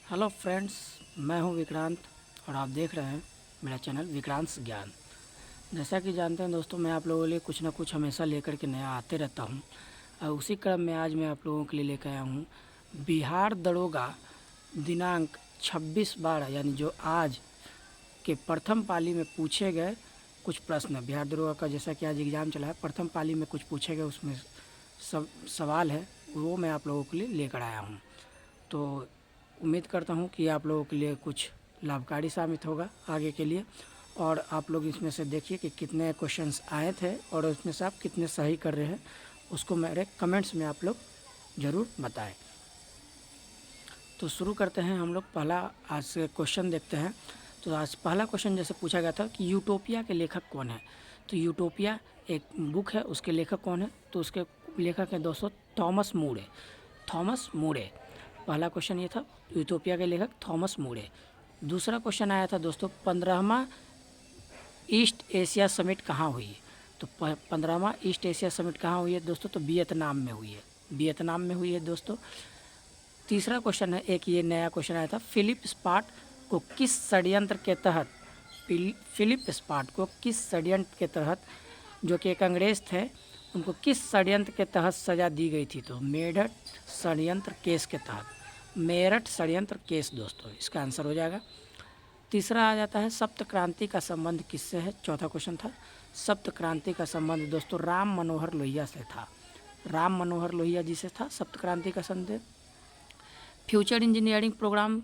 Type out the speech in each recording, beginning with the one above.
Hello friends, मैं हूं विक्रांत और आप देख रहे हैं मेरा चैनल विक्रांत ज्ञान। जैसा कि जानते हैं दोस्तों, मैं आप लोगों के लिए कुछ ना कुछ हमेशा लेकर के नया आते रहता हूं और उसी क्रम में आज मैं आप लोगों के लिए लेकर आया हूं बिहार दरोगा दिनांक 26/12 यानी जो आज के प्रथम पाली में पूछे गए कुछ प्रश्न। बिहार दरोगा का जैसा कि आज एग्ज़ाम चला है, प्रथम पाली में कुछ पूछे गए उसमें सब सवाल है वो मैं आप लोगों के लिए लेकर आया हूँ। तो उम्मीद करता हूँ कि आप लोगों के लिए कुछ लाभकारी साबित होगा आगे के लिए। और आप लोग इसमें से देखिए कि कितने क्वेश्चंस आए थे और उसमें से आप कितने सही कर रहे हैं, उसको मेरे कमेंट्स में आप लोग ज़रूर बताएं। तो शुरू करते हैं हम लोग। पहला आज से क्वेश्चन देखते हैं। तो आज पहला क्वेश्चन जैसे पूछा गया था कि यूटोपिया के लेखक कौन है। तो यूटोपिया एक बुक है, उसके लेखक कौन है? तो उसके लेखक हैं दोस्तों थॉमस मूरे। थॉमस मूरे, पहला क्वेश्चन ये था, यूटोपिया के लेखक थॉमस मूरे। दूसरा क्वेश्चन आया था दोस्तों 15वां ईस्ट एशिया समिट कहाँ हुई है। तो 15वां ईस्ट एशिया समिट कहाँ हुई है दोस्तों? तो वियतनाम में हुई है, वियतनाम में हुई है दोस्तों। तीसरा क्वेश्चन है, एक ये नया क्वेश्चन आया था, फिलिप स्पार्ट को किस षड्यंत्र के तहत, फिलिप स्पार्ट को किस षड्यंत्र के तहत, जो कि एक अंग्रेज थे, उनको किस षड्यंत्र के तहत सज़ा दी गई थी? तो मेरठ षड्यंत्र केस के तहत, मेरठ षड्यंत्र केस दोस्तों इसका आंसर हो जाएगा। तीसरा आ जाता है सप्त क्रांति का संबंध किससे है। चौथा क्वेश्चन था सप्त क्रांति का संबंध दोस्तों राम मनोहर लोहिया से था, राम मनोहर लोहिया जी से था सप्त क्रांति का संबंध। फ्यूचर इंजीनियरिंग प्रोग्राम,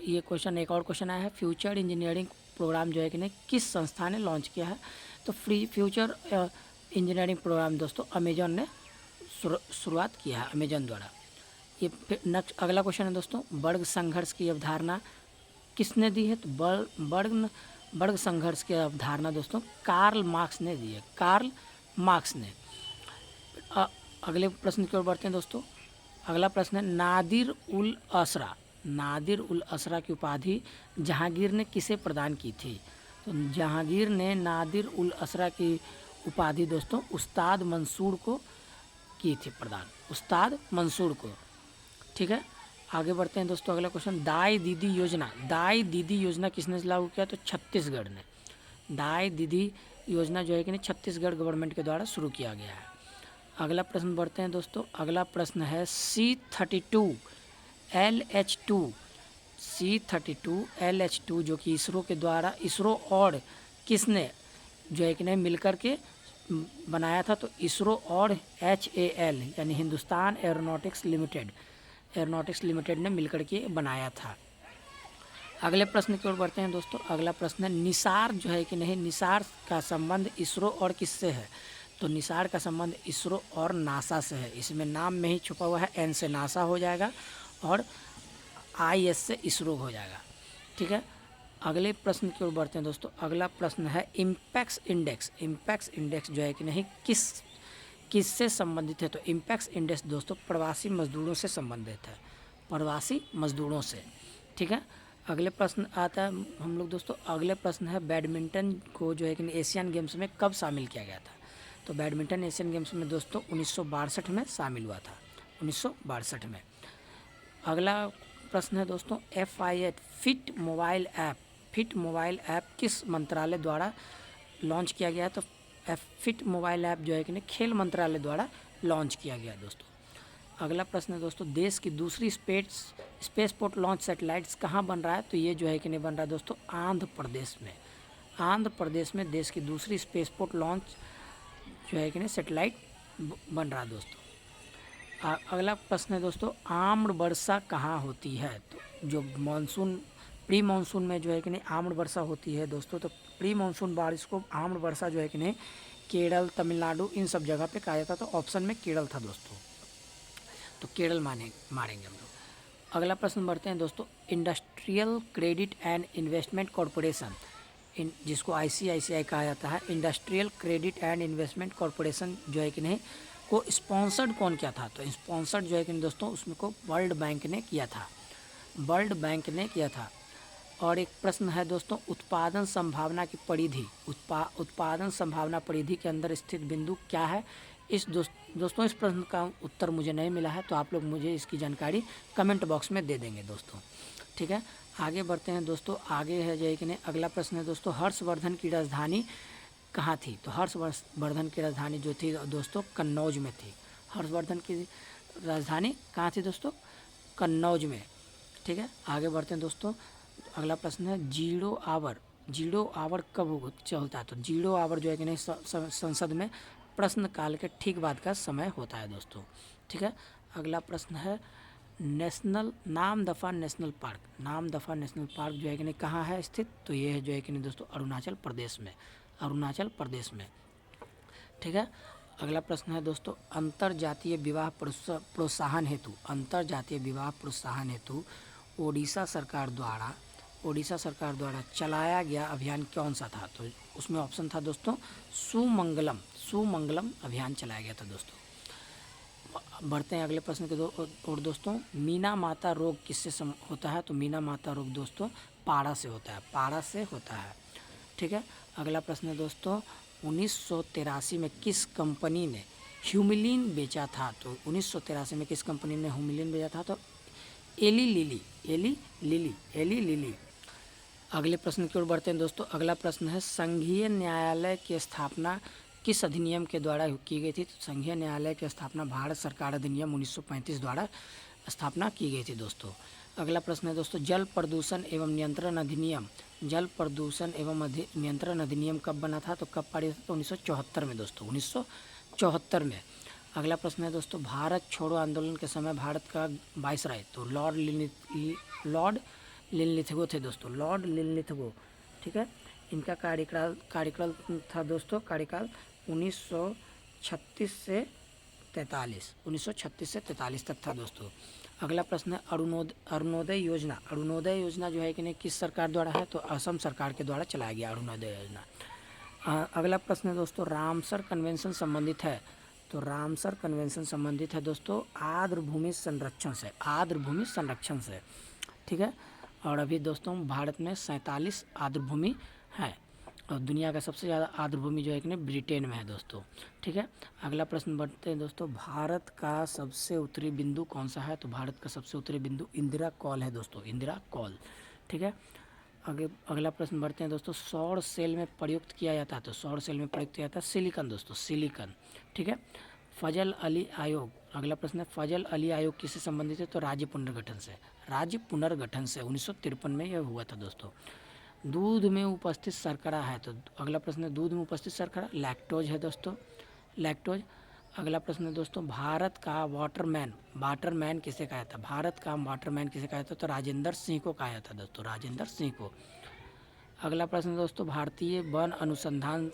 ये क्वेश्चन एक और क्वेश्चन आया है, फ्यूचर इंजीनियरिंग प्रोग्राम जो है कि नहीं किस संस्था ने लॉन्च किया है? तो फ्यूचर इंजीनियरिंग प्रोग्राम दोस्तों अमेजॉन ने शुरुआत किया है, अमेजॉन द्वारा। ये नेक्स्ट अगला क्वेश्चन है दोस्तों, वर्ग संघर्ष की अवधारणा किसने दी है? तो वर्ग संघर्ष की अवधारणा दोस्तों कार्ल मार्क्स ने दी है, कार्ल मार्क्स ने। अगले प्रश्न की ओर बढ़ते हैं दोस्तों। अगला प्रश्न है नादिर उल असरा, नादिर उल असरा की उपाधि जहांगीर ने किसे प्रदान की थी? तो जहांगीर ने नादिर उल असरा की उपाधि दोस्तों उस्ताद मंसूर को की थी प्रदान, उस्ताद मंसूर को। ठीक है, आगे बढ़ते हैं दोस्तों। अगला क्वेश्चन, दाई दीदी योजना, दाई दीदी योजना किसने लागू किया? तो छत्तीसगढ़ ने। दाई दीदी योजना जो है कि नहीं छत्तीसगढ़ गवर्नमेंट के द्वारा शुरू किया गया है। अगला प्रश्न बढ़ते हैं दोस्तों। अगला प्रश्न है C32 LH2, C32 LH2 जो कि इसरो के द्वारा, इसरो और किसने जो है कि नहीं मिलकर के बनाया था? तो इसरो और HAL यानी Hindustan aeronautics limited, aeronautics limited ने मिलकर के बनाया था। अगले प्रश्न की ओर बढ़ते हैं दोस्तों। अगला प्रश्न है निसार जो है कि नहीं, निसार का संबंध इसरो और किससे है? तो निसार का संबंध इसरो और नासा से है। इसमें नाम में ही छुपा हुआ है, N से नासा हो जाएगा और IS से इसरो हो जाएगा। ठीक है, अगले प्रश्न की ओर बढ़ते हैं दोस्तों। अगला प्रश्न है इम्पैक्स इंडेक्स, इम्पैक्स इंडेक्स जो है कि नहीं किससे संबंधित है? तो इम्पैक्स इंडेक्स दोस्तों प्रवासी मजदूरों से संबंधित है, प्रवासी मजदूरों से। ठीक है, अगले प्रश्न आता है हम लोग दोस्तों। अगले प्रश्न है बैडमिंटन को जो है कि एशियन गेम्स में कब शामिल किया गया था? तो बैडमिंटन एशियन गेम्स में दोस्तों 1962 में शामिल हुआ था, 1962 में। अगला प्रश्न है दोस्तों FIT fit mobile app, fit mobile app किस मंत्रालय द्वारा लॉन्च किया गया है? तो फिट मोबाइल ऐप जो है कि नहीं खेल मंत्रालय द्वारा लॉन्च किया गया दोस्तों। अगला प्रश्न है दोस्तों देश की दूसरी स्पेसपोर्ट लॉन्च सैटेलाइट्स कहाँ बन रहा है? तो ये जो है कि नहीं बन रहा है दोस्तों आंध्र प्रदेश में, आंध्र प्रदेश में देश की दूसरी स्पेसपोर्ट लॉन्च जो है कि नहीं सैटेलाइट बन रहा है दोस्तों। अगला प्रश्न है दोस्तों आम्र वर्षा कहाँ होती है? तो जो मानसून प्री मानसून में जो है कि नहीं आम्र वर्षा होती है दोस्तों, तो प्री मानसून बारिश को आम्र वर्षा जो है कि नहीं केरल, तमिलनाडु इन सब जगह पे कहा जाता। तो ऑप्शन में केरल था दोस्तों, तो केरल मारेंगे हम लोग। अगला प्रश्न बढ़ते हैं दोस्तों industrial credit and investment corporation, जिसको ICICI कहा जाता है, industrial credit and investment corporation जो है कि नहीं को स्पॉन्सर्ड कौन किया था? तो स्पॉन्सर्ड जो है कि नहीं दोस्तों उसमें को वर्ल्ड बैंक ने किया था, वर्ल्ड बैंक ने किया था। और एक प्रश्न है दोस्तों उत्पादन संभावना की परिधि, उत्पादन संभावना परिधि के अंदर स्थित बिंदु क्या है? इस दोस्तों इस प्रश्न का उत्तर मुझे नहीं मिला है, तो आप लोग मुझे इसकी जानकारी कमेंट बॉक्स में दे देंगे दोस्तों। ठीक है, आगे बढ़ते हैं दोस्तों। आगे है जो है कि नहीं, अगला प्रश्न है दोस्तों, हर्षवर्धन की राजधानी कहाँ थी? तो हर्षवर्धन की राजधानी जो थी दोस्तों कन्नौज में थी। हर्षवर्धन की राजधानी कहाँ थी दोस्तों? कन्नौज में। ठीक है, आगे बढ़ते हैं दोस्तों। अगला प्रश्न है जीरो आवर कब चलता है? तो जीरो आवर जो है कि नहीं संसद में प्रश्नकाल के ठीक बाद का समय होता है दोस्तों। ठीक है, अगला प्रश्न है नामदफा नेशनल पार्क जो है कि नहीं कहाँ है स्थित? तो ये है जो है कि नहीं दोस्तों अरुणाचल प्रदेश में। ठीक है, अगला प्रश्न है दोस्तों अंतरजातीय विवाह प्रोत्साहन हेतु ओडिशा सरकार द्वारा चलाया गया अभियान कौन सा था? तो उसमें ऑप्शन था दोस्तों सुमंगलम अभियान चलाया गया था दोस्तों। बढ़ते हैं अगले प्रश्न के और दोस्तों मीना माता रोग किससे होता है? तो मीना माता रोग दोस्तों पारा से होता है। ठीक है, अगला प्रश्न है दोस्तों 1983 में किस कंपनी ने ह्यूमिलिन बेचा था? तो 1983 में किस कंपनी ने ह्यूमिलिन बेचा था? तो एली लिली। अगले प्रश्न की ओर बढ़ते हैं दोस्तों। अगला प्रश्न है संघीय न्यायालय की स्थापना किस अधिनियम के द्वारा की गई थी? तो संघीय न्यायालय की स्थापना भारत सरकार अधिनियम 1935 द्वारा स्थापना की गई थी दोस्तों। अगला प्रश्न है दोस्तों जल प्रदूषण एवं नियंत्रण अधिनियम कब बना था? तो कब पारित था? 1974 में दोस्तों, 1974 में। अगला प्रश्न है दोस्तों भारत छोड़ो आंदोलन के समय भारत का वायसराय तो लॉर्ड लिनलिथगो थे दोस्तों, लॉर्ड लिनलिथगो। ठीक है, इनका कार्यकाल था दोस्तों 1936 से 43 तक था दोस्तों। अगला प्रश्न है अरुणोदय योजना जो है कि नहीं किस सरकार द्वारा है? तो असम सरकार के द्वारा चलाया गया अरुणोदय योजना। अगला प्रश्न है दोस्तों रामसर कन्वेंशन संबंधित है? तो रामसर कन्वेंशन संबंधित है दोस्तों आर्द्रभूमि संरक्षण से। ठीक है, और अभी दोस्तों भारत में 47 आर्द्रभूमि है और दुनिया का सबसे ज़्यादा आर्द्रभूमि जो है कि नहीं ब्रिटेन में है दोस्तों। ठीक है, अगला प्रश्न बढ़ते हैं दोस्तों भारत का सबसे उत्तरी बिंदु कौन सा है? तो भारत का सबसे उत्तरी बिंदु इंदिरा कॉल है दोस्तों, इंदिरा कॉल। ठीक है, अगला प्रश्न बढ़ते हैं दोस्तों सौर सेल में प्रयुक्त किया जाता है? तो सौर सेल में प्रयुक्त किया जाता है सिलिकॉन दोस्तों, सिलिकॉन। ठीक है, फजल अली आयोग। अगला प्रश्न है फजल अली आयोग किससे संबंधित है? तो राज्य पुनर्गठन से 1953 में यह हुआ था दोस्तों। दूध में उपस्थित शर्करा है? तो अगला प्रश्न है दूध में उपस्थित शर्करा लैक्टोज है दोस्तों, लैक्टोज। अगला प्रश्न है दोस्तों भारत का वाटरमैन किसे कहा था? भारत का वाटरमैन किसे कहा था? तो राजेंद्र सिंह को कहा था दोस्तों, राजेंद्र सिंह को। अगला प्रश्न दोस्तों भारतीय वन अनुसंधान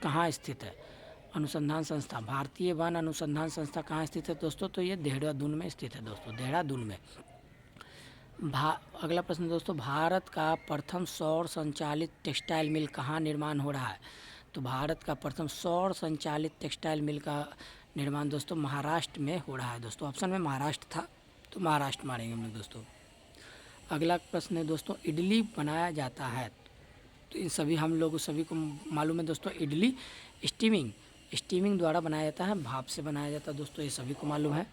कहाँ स्थित है? भारतीय वन अनुसंधान संस्था कहाँ स्थित है दोस्तों? तो ये देहरादून में स्थित है दोस्तों, देहरादून में। अगला प्रश्न दोस्तों भारत का प्रथम सौर संचालित टेक्सटाइल मिल कहाँ निर्माण हो रहा है? तो भारत का प्रथम सौर संचालित टेक्सटाइल मिल का निर्माण दोस्तों महाराष्ट्र में हो रहा है दोस्तों। ऑप्शन में महाराष्ट्र था तो महाराष्ट्र मारेंगे हम लोग दोस्तों। अगला प्रश्न है दोस्तों इडली बनाया जाता है? तो इन सभी सभी को मालूम है दोस्तों इडली स्टीमिंग द्वारा बनाया जाता है, भाप से बनाया जाता है दोस्तों, ये सभी को मालूम है।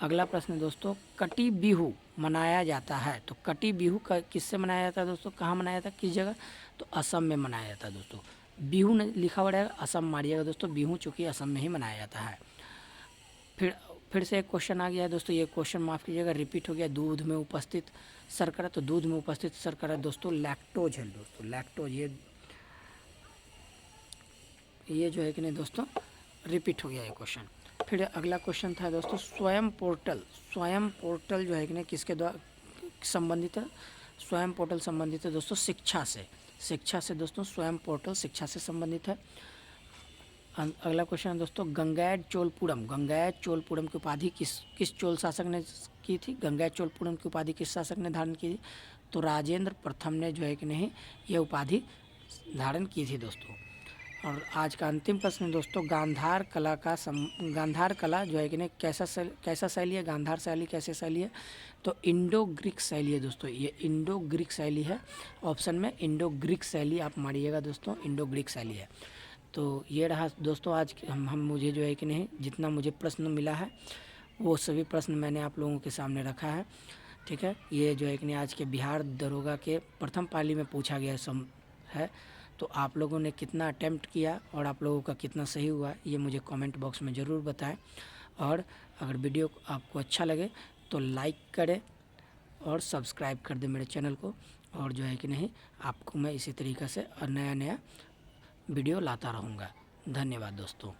अगला प्रश्न है दोस्तों कटी बिहू मनाया जाता है? तो कटी बिहू का किससे मनाया जाता है दोस्तों, कहाँ मनाया जाता है, किस जगह? तो असम में मनाया जाता है दोस्तों। बिहू लिखा हुआ रहेगा, असम मारिएगा दोस्तों, बिहू चूँकि असम में ही मनाया जाता है। फिर से एक क्वेश्चन आ गया है दोस्तों, ये क्वेश्चन माफ़ कीजिएगा रिपीट हो गया। दूध में उपस्थित शर्करा, तो दूध में उपस्थित शर्करा दोस्तों लैक्टोज है दोस्तों, लैक्टोज। ये जो है कि नहीं दोस्तों रिपीट हो गया ये क्वेश्चन। फिर अगला क्वेश्चन था दोस्तों स्वयं पोर्टल जो है कि नहीं किसके द्वारा संबंधित है? स्वयं पोर्टल संबंधित है दोस्तों शिक्षा से दोस्तों, स्वयं पोर्टल शिक्षा से संबंधित है। अगला क्वेश्चन है दोस्तों गंगैड चोलपुरम की उपाधि किस चोल शासक ने की थी? गंगैड चोलपुरम की उपाधि किस शासक ने धारण की थी? तो राजेंद्र प्रथम ने जो है कि नहीं यह उपाधि धारण की थी दोस्तों। और आज का अंतिम प्रश्न दोस्तों गांधार कला जो है कि नहीं कैसा शैली है? गांधार शैली कैसे शैली है? तो इंडो ग्रीक शैली है दोस्तों, ये इंडो ग्रीक शैली है। ऑप्शन में इंडो ग्रीक शैली आप मारिएगा दोस्तों, इंडो ग्रीक शैली है। तो ये रहा दोस्तों आज हम मुझे जो है कि नहीं जितना मुझे प्रश्न मिला है वो सभी प्रश्न मैंने आप लोगों के सामने रखा है। ठीक है, ये जो है कि नहीं आज के बिहार दरोगा के प्रथम पाली में पूछा गया सम है। तो आप लोगों ने कितना अटेम्प्ट किया और आप लोगों का कितना सही हुआ ये मुझे कमेंट बॉक्स में ज़रूर बताएं। और अगर वीडियो आपको अच्छा लगे तो लाइक करें और सब्सक्राइब कर दें मेरे चैनल को। और जो है कि नहीं आपको मैं इसी तरीक़े से नया वीडियो लाता रहूँगा। धन्यवाद दोस्तों।